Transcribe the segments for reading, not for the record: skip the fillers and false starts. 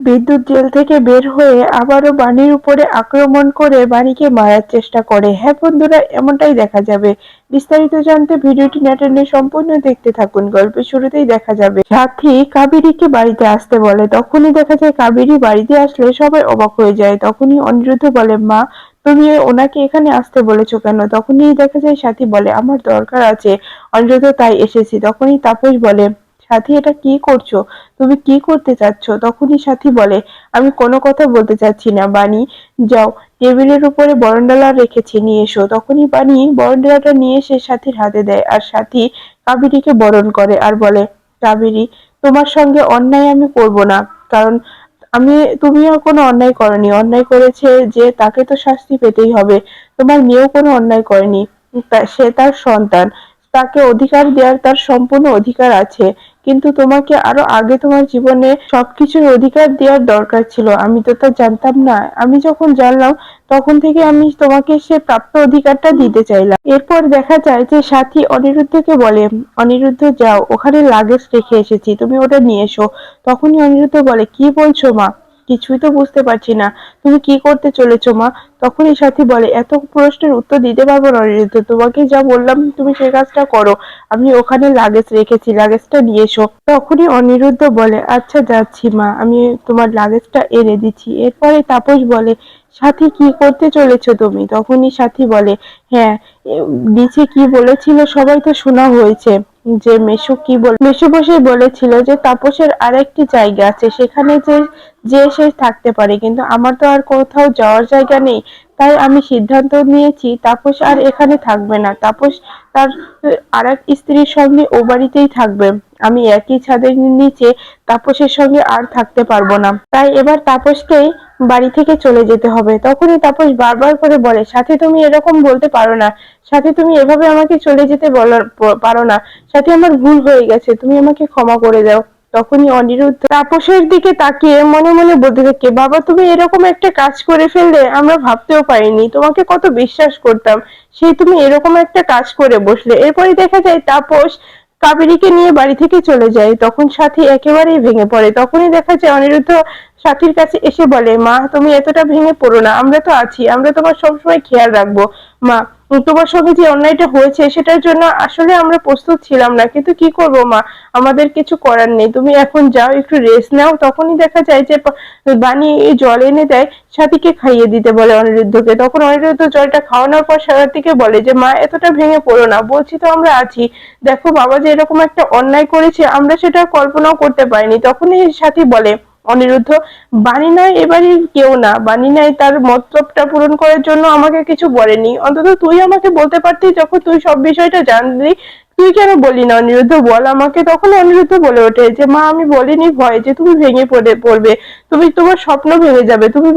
বিদ্যুৎ জেল থেকে বের হয়ে আবারও বাণীর উপরে আক্রমণ করে বাণীকে মারার চেষ্টা করে। হ্যাঁ বন্ধুরা, এমনটাই দেখা যাবে। বিস্তারিত জানতে ভিডিওটি না টেনে সম্পূর্ণ দেখতে থাকুন। গল্পের শুরুতেই দেখা যাবে সাথী কাবেরীকে বাড়িতে আসতে বলে। তখনই দেখা যায় কাবেরী বাড়িতে আসলে সবাই অবাক হয়ে যায়। তখনই অনিরুদ্ধ বলে, মা তুমি ওনাকে এখানে আসতে বলেছো কেন? তখনই দেখা যায় সাথী বলে, আমার দরকার আছে অনিরুদ্ধ, তাই এসেছি। তখনই তাপস বলে, সাথী এটা কি করছো? তুমি কি করতে চাচ্ছ? তখনই সাথী বলে, আমি কোনো কথা বলতে চাচ্ছি না বানি, যাও টেবিলের উপরে বরণডালা রেখেছি, নিয়ে এসো। তখনই বানি বরণডালাটা নিয়ে এসে সাথীর হাতে দেয় আর সাথী কাবেরীকে বরণ করে আর বলে, কাবেরী তোমার সঙ্গে অন্যায় আমি করব না, কারণ আমি তুমিও কোনো অন্যায় করনি, অন্যায় করেছে যে তাকে তো শাস্তি পেতেই হবে। তোমার মেয়েও কোনো অন্যায় করেনি, সে তার সন্তান, তাকে অধিকার দেওয়ার তার সম্পূর্ণ অধিকার আছে। কিন্তু তোমাকে আরো আগে তোমার জীবনে সবকিছুর অধিকার দেওয়ার দরকার ছিল, আমি তো তা জানতাম না। আমি যখন জানলাম তখন থেকে আমি তোমাকে সে প্রাপ্ত অধিকারটা দিতে চাইলাম। এরপর দেখা যায় যে সাথী অনিরুদ্ধকে বলে, অনিরুদ্ধ যাও, ওখানে লাগেজ রেখে এসেছি, তুমি ওটা নিয়ে এসো। তখনই অনিরুদ্ধ বলে, কি বলছো মা? কিছুই তো বুঝতে পারছি না, তুমি কি করতে চলেছো মা? তখনই সাথী বলে, এত প্রশ্নের উত্তর দিতে পারবো না অনিরুদ্ধ, তোমাকে যা বললাম তুমি সেই কাজটা করো। আমি ওখানে লাগেজ রেখেছি, লাগেজটা নিয়ে এসো। তখনই অনিরুদ্ধ বলে, আচ্ছা যাচ্ছি মা, আমি তোমার লাগেজটা এনে দিচ্ছি। এরপরে তাপস বলে, সাথী কি করতে চলেছো তুমি? তখনই সাথী বলে, হ্যাঁ নিচে কি বলেছিল সবাই তো শোনা হয়েছে, যে মেসো বসে বলেছিল যে তাপসের আরেকটি জায়গা আছে, সেখানে যে যে সে থাকতে পারে, কিন্তু আমার তো আর কোথাও যাওয়ার জায়গা নেই। তাই আমি সিদ্ধান্ত নিয়েছি তাপস আর এখানে থাকবে না, তাপস তার আরেক স্ত্রীর সঙ্গে ও বাড়িতেই থাকবে। আমি একই ছাদের নিচে তাপসের সঙ্গে আর থাকতে পারবো না, তাই এবার তাপসকেই বাড়ি থেকে চলে যেতে হবে। তখনই তাপস বারবার করে বলে, সাথী তুমি এরকম বলতে পারো না, সাথী তুমি এভাবে আমাকে চলে যেতে বলার পারো না, সাথী আমার ভুল হয়ে গেছে, তুমি আমাকে ক্ষমা করে দাও। তখনই অনিরুদ্ধ তাপসের দিকে তাকিয়ে মনে মনে বলতে থাকে, বাবা তুমি এরকম একটা কাজ করে ফেললে, আমরা ভাবতেও পারিনি, তোমাকে কত বিশ্বাস করতাম, সেই তুমি এরকম একটা কাজ করে বসলে। এরপরে দেখা যায় তাপস কাবেরীকে নিয়ে বাড়ি থেকে চলে যায়। তখন সাথী একেবারেই ভেঙে পড়ে। তখনই দেখা যায় অনিরুদ্ধ সাথীর কাছে এসে বলে, মা তুমি এতটা ভেঙে পড়ো না, আমরা তো আছি, আমরা তোমার সবসময় খেয়াল রাখবো। মা তোমার সঙ্গে যে অন্যায়টা হয়েছে সেটার জন্য আসলে আমরা প্রস্তুত ছিলাম না, কিন্তু কি করব মা, আমাদের কিছু করার নেই, তুমি এখন যাও একটু রেস্ট নাও। তখনই দেখা যায় যে বানি এই জল এনে দেয়, সাথীকে খাইয়ে দিতে বলে অনিরুদ্ধকে। তখন অনিরুদ্ধ জলটা খাওয়ানোর পর সাথীকে বলে যে, মা এতটা ভেঙে পড়ো না, বলছি তো আমরা আছি, দেখো বাবা যে এরকম একটা অন্যায় করেছে আমরা সেটা কল্পনাও করতে পারিনি। তখনই সাথী বলে, অনিরুদ্ধ বানি নয় এবারই কেউ না, বানি নাই তার মতলবটা পূরণ করার জন্য আমাকে কিছু বলেনি, অন্তত তুই আমাকে বলতে পারতি যখন তুই সব বিষয়টা জানলি, তুই কেন বললি না অনিরুদ্ধ, বল আমাকে। তখন অনিরুদ্ধ বলে ওঠে যে, মা আমি বলিনি ভয় যে তুমি ভেঙে পড়বে, তুমি তোমার স্বপ্ন ভেঙে যাবে, তুমি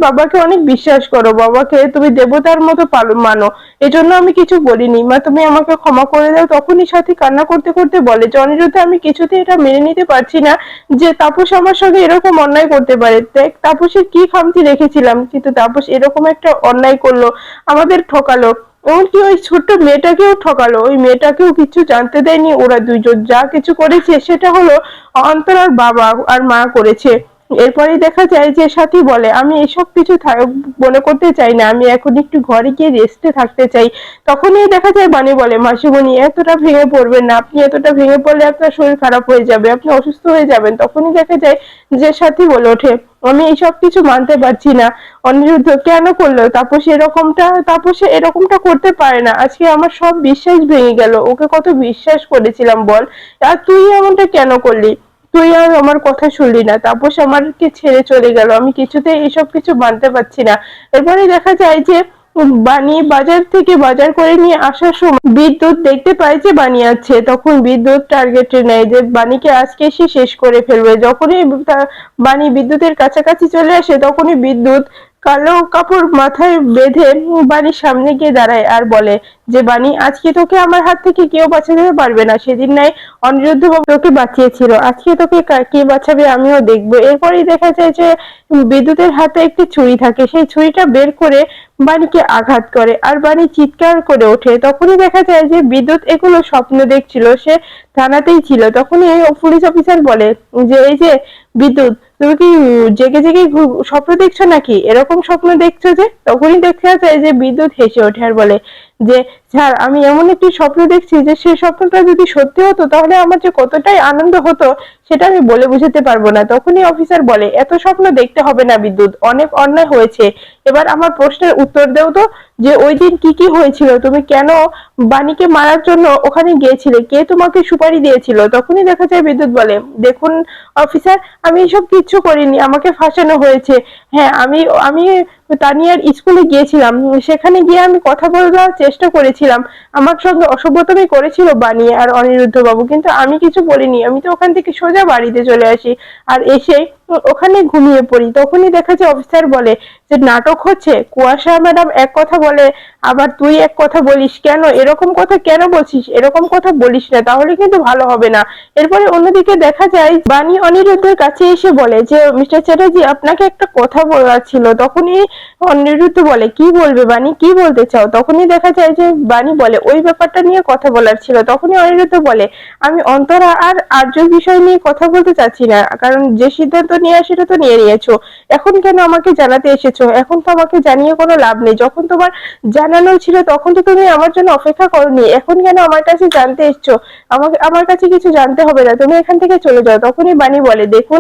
বাবাকে অনেক বিশ্বাস করো, বাবাকে তুমি দেবতার মতো মানো, এজন্য আমি কিছু বলিনি মা, তুমি আমাকে ক্ষমা করে দাও। তখনই সাথী কান্না করতে করতে বলে যে, অনিরুদ্ধ আমি কিছুতেই এটা মেনে নিতে পারছি না যে তাপস আমার সঙ্গে এরকম অন্যায় করতে পারে। দেখ তাপসের কি খামতি রেখেছিলাম, কিন্তু তাপস এরকম একটা অন্যায় করলো, আমাদের ঠকালো, এমনকি ওই ছোট্ট মেয়েটাকেও ঠকালো, ওই মেয়েটাকেও কিছু জানতে দেয়নি। ওরা দুইজন যা কিছু করেছে সেটা হলো অন্তরার বাবা আর মা করেছে। এরপরেই দেখা যায় যে সাথী বলে, আমি এসব কিছু মনে করতে চাই না, আমি এখন একটু ঘরে গিয়ে রেস্টে থাকতে চাই। তখনই দেখা যায় বানি বলে, মাসিমণি এতটা ভেঙে পড়বেন না, আপনি এতটা ভেঙে পড়লে আপনার শরীর খারাপ হয়ে যাবে, আপনি অসুস্থ হয়ে যাবেন। তখনই দেখা যায় যে সাথী বলে ওঠে, আমি এইসব কিছু মানতে পারছি না, অনিরুদ্ধ কেন করলো, তাপসে এরকমটা করতে পারে না, আজকে আমার সব বিশ্বাস ভেঙে গেল, ওকে কত বিশ্বাস করেছিলাম বল, আর তুই এমনটা কেন করলি, তুই আর আমার কথা শুনলি না, তাপস আমাকে ছেড়ে চলে গেল, আমি কিছুতেই এসব কিছু মানতে পারছি না। এরপরে দেখা যায় যে বানি বাজার থেকে বাজার করে নিয়ে আসার সময় বিদ্যুৎ দেখতে পায় যে বানি আছে। তখন বিদ্যুৎ টার্গেটে নেয় যে বানিকে আজকে সে শেষ করে ফেলবে। যখনই বানি বিদ্যুতের কাছাকাছি চলে আসে তখনই বিদ্যুৎ কালো কাপড় মাথায় বেঁধে বানির সামনে গিয়ে দাঁড়ায় আর বলে যে, বানি আজকে তোকে আমার হাত থেকে কেউ বাঁচাতে পারবে না, সেদিন নাই অনিরুদ্ধ বাবু তোকে বাঁচিয়েছিল, আজকে তোকে কে বাঁচাবে আমিও দেখবো। এরপরেই দেখা যায় যে বিদ্যুতের হাতে একটি ছুরি থাকে, সেই ছুরিটা বের করে বাণীকে আঘাত করে আর বাণী চিৎকার করে ওঠে। তখনই দেখা যায় যে বিদ্যুৎ এগুলো স্বপ্ন দেখছিল, সে থানাতেই ছিল। তখনই পুলিশ অফিসার বলে যে এই যে বিদ্যুৎ, তুমি কি জেগে জেগে স্বপ্ন দেখছো নাকি, এরকম স্বপ্ন দেখছো যে? তখনই দেখা যায় যে বিদ্যুৎ হেসে ওঠে আর বলে যে স্যার, আমি এমন একটি স্বপ্ন দেখছি যে সেই স্বপ্নটা যদি সত্যি হতো তাহলে আমার যে কতটাই আনন্দ হতো সেটা আমি বলে বুঝাতে পারবো না। তখনই অফিসার বলে এত স্বপ্ন দেখতে হবে না বিদ্যুৎ, অনেক অন্যায় হয়েছে, এবার আমার প্রশ্নের উত্তর দেও তো, যে ওই দিন কি কি হয়েছিল, তুমি কেন বাণীকে মারার জন্য ওখানে গিয়েছিলে, কে তোমাকে সুপারি দিয়েছিল? তখনই দেখা যায় বিদ্যুৎ বলে দেখুন অফিসার, আমি এসব কিচ্ছু করিনি, আমাকে ফাঁসানো হয়েছে। হ্যাঁ, আমি আমি তানিয়ার স্কুলে গিয়েছিলাম, সেখানে গিয়ে আমি কথা বলার চেষ্টা করেছিলাম, আমার সঙ্গে অসভ্যতামি করেছিল বাণী আর অনিরুদ্ধ বাবু, কিন্তু আমি কিছু বলিনি, আমি তো ওখান থেকে সোজা বাড়িতে চলে আসি আর এসে ওখানে ঘুমিয়ে পড়ি। তখনই দেখা যায় অফিসার বলে যে নাটক হচ্ছে, কুয়াশা ম্যাডাম এক কথা বলে আবার তুই এক কথা বলিস কেন, এরকম কথা কেন বলছিস, এরকম কথা বলিস না, তাহলে কিন্তু ভালো হবে না। এরপরে অন্যদিকে দেখা যায় বাণী অনিরুদ্ধের কাছে এসে বলে যে মিস্টার চ্যাটার্জি, আপনাকে একটা কথা বলার ছিল। তখনই অনিরুদ্ধ বলে কি বলবে বাণী, কি বলতে চাও? তখনই দেখা যায় যে বাণী বলে ওই ব্যাপারটা নিয়ে কথা বলার ছিল। তখনই অনিরুদ্ধ বলে আমি অন্তরা আর আর্যর বিষয় নিয়ে কথা বলতে চাচ্ছি না, কারণ যে সিদ্ধান্ত নিয়ে সেটা তো নিয়ে নিয়েছো, এখন কেন আমাকে জানাতে এসেছো? এখন তো আমাকে জানিয়ে কোনো লাভ নেই, যখন তোমার জানানো ছিল তখন তো তুমি আমার জন্য অপেক্ষা করনি, এখন কেন আমার কাছে জানতে এসছো? আমাকে আমার কাছে কিছু জানতে হবে না, তুমি এখান থেকে চলে যাও। তখনই বাণী বলে দেখুন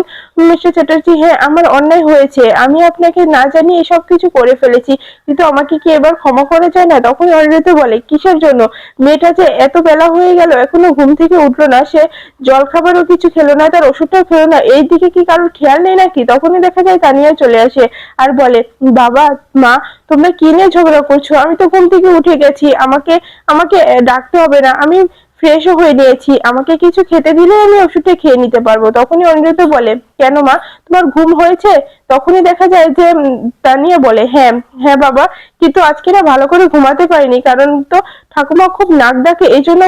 মিস্টার চ্যাটার্জি, হ্যাঁ আমার অন্যায় হয়েছে, আমি আপনাকে না জানিয়ে এসব কিছু করে ফেলেছি, কিন্তু আমাকে কি এবার ক্ষমা করা যায় না? তখনই অনিরুদ্ধ বলে কিসের জন্য? মেয়েটা যে এত বেলা হয়ে গেল এখনো ঘুম থেকে উঠলো না, সে জল খাবারও কিছু খেলো না, তার ওষুধটাও খেলো না, এই দিকে কি কারোর খেয়াল নেই নাকি? তখনই দেখা যায় তানিয়া চলে আসে আর বলে বাবা মা, তোমরা কি নিয়ে ঝগড়া করছো? আমি তো ঘুম থেকে উঠে গেছি, আমাকে আমাকে ডাকতে হবে না, আমি ফ্রেশও হয়ে নিয়েছি, আমাকে কিছু খেতে দিলে আমি ওষুধটা খেয়ে নিতে পারবো। তখনই অনিরুদ্ধ বলে কেন মা, তোমার ঘুম হয়েছে? তখনই দেখা যায় যে তানিয়া বলে হ্যাঁ হ্যাঁ বাবা, কিন্তু আজকে না ভালো করে ঘুমাতে পারিনি, কারণ তো ঠাকুমা খুব নাক ডাকে, এই জন্য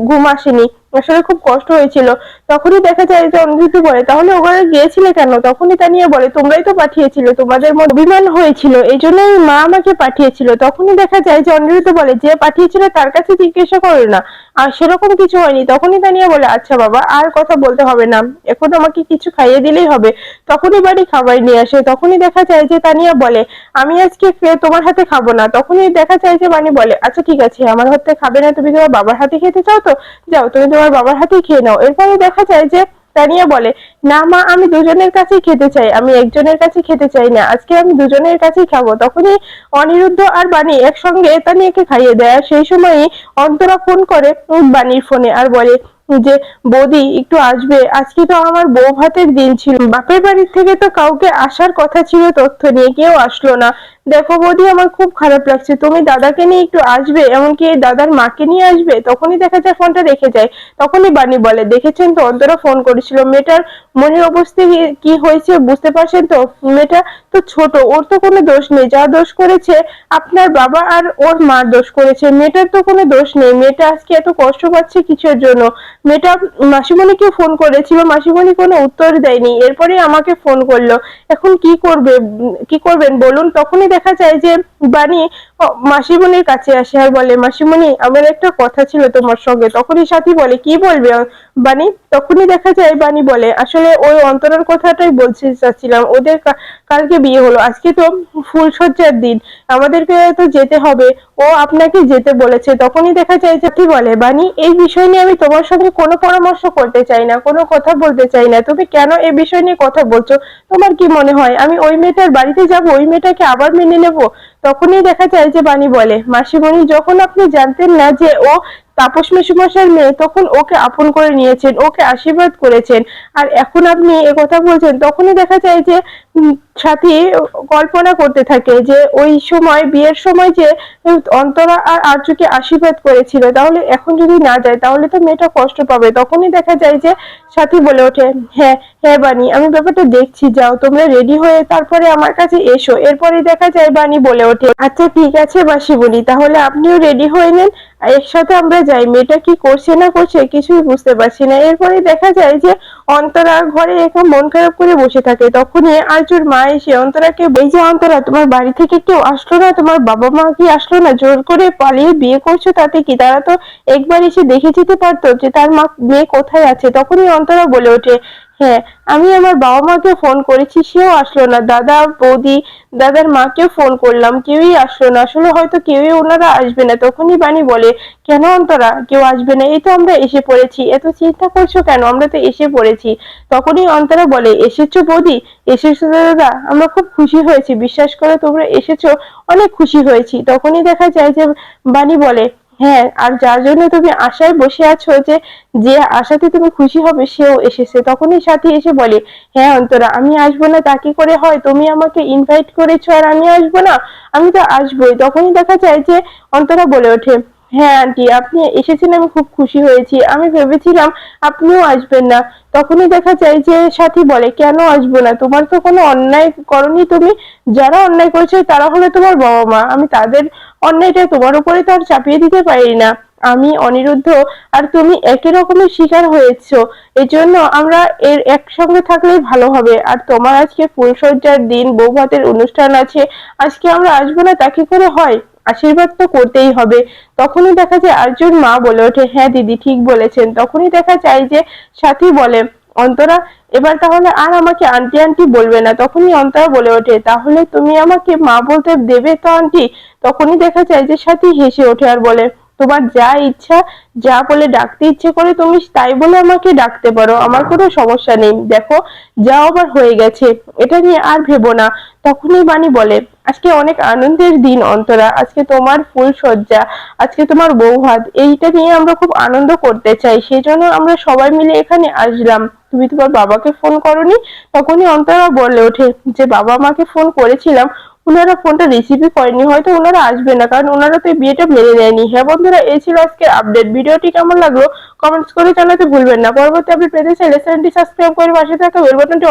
ঘুম আসেনি, আসলে খুব কষ্ট হয়েছিল। তখনই দেখা যায় যে অনিরুদ্ধ বলে তাহলে ওখানে গিয়েছিলে কেন? তখনই তানিয়া বলে তোমরাই তো পাঠিয়েছিলে, তোমাদের মধ্যে অভিমান হয়েছিল, এই জন্যই মা আমাকে পাঠিয়েছিল। তখনই দেখা যায় যে অনিরুদ্ধ বলে যে পাঠিয়েছিল তার কাছে জিজ্ঞাসা করো না, আর সেরকম কিছু হয়নি। তখনই তানিয়া বলে আচ্ছা বাবা, আর কথা বলতে হবে না, এখন আমাকে কিছু খাইয়ে দিলেই হবে। তখনই বাড়ি খাবার নিয়ে আসে। তখনই দেখা যায় যে তানিয়া বলে আমি আজকে তোমার হাতে খাবো না। তখনই দেখা যায় যে বাণী বলে আচ্ছা ঠিক আছে, আমার হাতে খাবে না, তুমি তোমার বাবার হাতে খেতে চাও তো যাও, তুমি তোমার বাবার হাতেই খেয়ে নাও। এরপরে দেখা যায় যে তানিয়া বলে না মা, আমি দুজনের কাছেই খেতে চাই, আমি একজনের কাছে খেতে চাই না, আজকে আমি দুজনের কাছেই খাবো। তখনই অনিরুদ্ধ আর বাণী একসঙ্গে তানিয়াকে খাইয়ে দেয়। আর সেই সময়ই অন্তরা ফোন করে বাণীর ফোনে আর বলে যে বৌদি একটু আসবে, আজকে তো আমার বউ ভাতের দিন ছিল, বাপের বাড়ির থেকে তো কাউকে আসার কথা ছিল তথ্য নিয়ে, কেউ আসলো না। দেখো বৌদি, আমার খুব খারাপ লাগছে, তুমি দাদাকে নিয়ে একটু আসবে, এমনকি দাদার মাকে নিয়ে আসবে। তখনই দেখা যায় ফোনটা রেখে যায়। তখনই বাণী বলে দেখেছেন তো, অন্তরা ফোন করেছিল, মেয়েটার মনের অবস্থা কি হয়েছে বুঝতে পারছেন তো? মেয়েটা তো ছোট, ওর তো কোনো দোষ নেই, যা দোষ করেছে আপনার বাবা আর ওর মা দোষ করেছে, মেয়েটার তো কোনো দোষ নেই। মেয়েটা আজকে এত কষ্ট পাচ্ছে কিসের জন্য? মেয়েটা মাসিমণিকে ফোন করেছিল, মাসিমণি কোনো উত্তর দেয়নি, এরপরে আমাকে ফোন করলো, এখন কি করবেন বলুন? তখনই দেখা যায় যে বাণী মাসিমণির কাছে আসে আর বলে মাসিমণি, আমার একটা কথা ছিল তোমার সঙ্গে। তখনই সাথী বলে কি বলবে বাণী? তখনই দেখা যায় বাণী বলে আসলে ওই অন্তরার কথাটাই বলতে চাচ্ছিলাম, ওদের কালকে বিয়ে হলো, আজকে তো ফুলসজ্জার দিন, আমাদেরকে তো যেতে হবে, ও আপনাকে যেতে বলেছে। তখনই দেখা যায় সাথী বলে বাণী, এই বিষয় নিয়ে আমি তোমার সঙ্গে কোনো পরামর্শ করতে চাই না, কোনো কথা বলতে চাই না, তুমি কেন এই বিষয় নিয়ে কথা বলছো? তোমার কি মনে হয় আমি ওই মেয়েটার বাড়িতে যাব, ওই মেয়েটাকে আবার মেনে নেব? তখনই দেখা যায় যে বাণী বলে মাসিমণি, যখন আপনি জানতেন না যে ও তাপস মেসোমশাইয়ের মেয়ে, তখন ওকে আপন করে নিয়েছেন, ওকে আশীর্বাদ করেছেন, আর এখন আপনি কথা বলছেন। তখনই দেখা যায় যে সাথী কল্পনা করতে থাকে যে ওই সময় বিয়ের সময় যে অন্তরা আর আর্যকে আশীর্বাদ করেছিল, তাহলে এখন যদি না যায় তাহলে তো মেয়েটা কষ্ট পাবে। তখনই দেখা যায় যে সাথী বলে ওঠে হ্যাঁ হ্যাঁ বাণী, আমি ব্যাপারটা দেখছি, যাও তোমরা রেডি হয়ে তারপরে আমার কাছে এসো। এরপরে দেখা যায় বাণী বলে ওঠে আচ্ছা ঠিক আছে মাসিমণি, তাহলে আপনিও রেডি হয়ে নেন, একসাথে আমরা যাই। মেয়েটা কি করছে না করছে কিছুই বুঝতে পারছি না। এরপরে দেখা যায় যে অন্তরা ঘরে একা মন খারাপ করে বসে থাকে। তখনই আরজুর মা এসে অন্তরাকে, এই যে অন্তরা, তোমার বাড়ি থেকে কেউ আসলো না? তোমার বাবা মা কি আসলো না? জোর করে পালিয়ে বিয়ে করছো তাতে কি? তারা তো একবার এসে দেখে যেতে পারতো যে তার মেয়ে কোথায় আছে। তখনই অন্তরা বলে ওঠে, হ্যাঁ, আমি আমার বাবা মাকে ফোন করেছি, সেও আসলো না। দাদা, বৌদি, দাদার মাকেও ফোন করলাম, কেউই আসলো না। আসলে হয়তো কেউই ওনারা আসবে না। তখনই বাণী বলে, কেন অন্তরা কেউ আসবে না? এই তো আমরা এসে পড়েছি, এত চিন্তা করছো কেন? আমরা তো এসে পড়েছি। তখনই অন্তরা বলে, এসেছো বৌদি? এসেছো দাদা? আমরা খুব খুশি হয়েছি, বিশ্বাস করো তোমরা এসেছো, অনেক খুশি হয়েছি। তখনই দেখা যায় যে বাণী বলে, হ্যাঁ, আর যার জন্য তুমি আশায় বসে আছো, যে যে আশাতে তুমি খুশি হবে সেও এসেছে। তখনই সাথী এসে বলে, হ্যাঁ অন্তরা, আমি আসবো না তা কি করে হয়? তুমি আমাকে ইনভাইট করেছো আর আমি আসবো না? আমি তো আসবোই। তখনই দেখা যায় যে অন্তরা বলে ওঠে, হ্যাঁ আন্টি, আপনি এসেছেন, আমি খুব খুশি হয়েছি। আমি ভেবেছিলাম আপনিও আসবেন না। তখনই দেখা যায় যে সাথী বলে, কেন আসবো না? তোমার তো কোনো অন্যায় করনি তুমি। যারা অন্যায় করেছে তারা হলো তোমার বাবা মা। আমি তাদের অন্যায়টা তোমার উপরে তো আর চাপিয়ে দিতে পারি না। আমি, অনিরুদ্ধ আর তুমি একই রকমের শিকার হয়েছো। এজন্য আমরা এর একসঙ্গে থাকলেই ভালো হবে। আর তোমার আজকে ফুলসজ্জার দিন, বউ ভাতের অনুষ্ঠান আছে, আজকে আমরা আসবো না তা কি করে হয়? আশীর্বাদ তো করতেই হবে। তখনই দেখা যায় আর্যুর মা বলে ওঠে, হ্যাঁ দিদি ঠিক বলেছেন। তখনই দেখা যায় যে সাথী বলে, অন্তরা, এবার তাহলে আর আমাকে আন্টি আন্টি বলবে না। তখনই অন্তরা বলে ওঠে, তাহলে তুমি আমাকে মা বলতে দেবে তো আন্টি? তখনই দেখা যায় যে সাথী হেসে ওঠে আর বলে, তোমার যা ইচ্ছা, যা বলে ডাকতে ইচ্ছে করে তুমি তাই বলে আমাকে ডাকতে পারো, আমার কোনো সমস্যা নেই। দেখো, যা আবার হয়ে গেছে, এটা নিয়ে আর ভেবো না। তখনই বাণী বলে, আজকে অনেক আনন্দের দিন অন্তরা, আজকে তোমার ফুল সজ্জা, আজকে তোমার বউ ভাত, এইটা নিয়ে আমরা খুব আনন্দ করতে চাই, সেজন্য আমরা সবাই মিলে এখানে আসলাম। তুমি তোমার বাবাকে ফোন করনি? তখনই অন্তরা বলে ওঠে যে বাবা মাকে ফোন করেছিলাম, ওনারা ফোনটা রিসিভই করেনি, হয়তো ওনারা আসবে না, কারণ ওনারা তো এই বিয়েটা মেনে নেয়নি। হ্যাঁ বন্ধুরা, এই ছিল আজকের আপডেট। ভিডিওটি কেমন লাগলো কমেন্টস করে জানাতে ভুলবেন না। পরবর্তী আপডেট পেতে চাইলে চ্যানেলটি সাবস্ক্রাইব করে পাশে থাকা বেল বাটনটি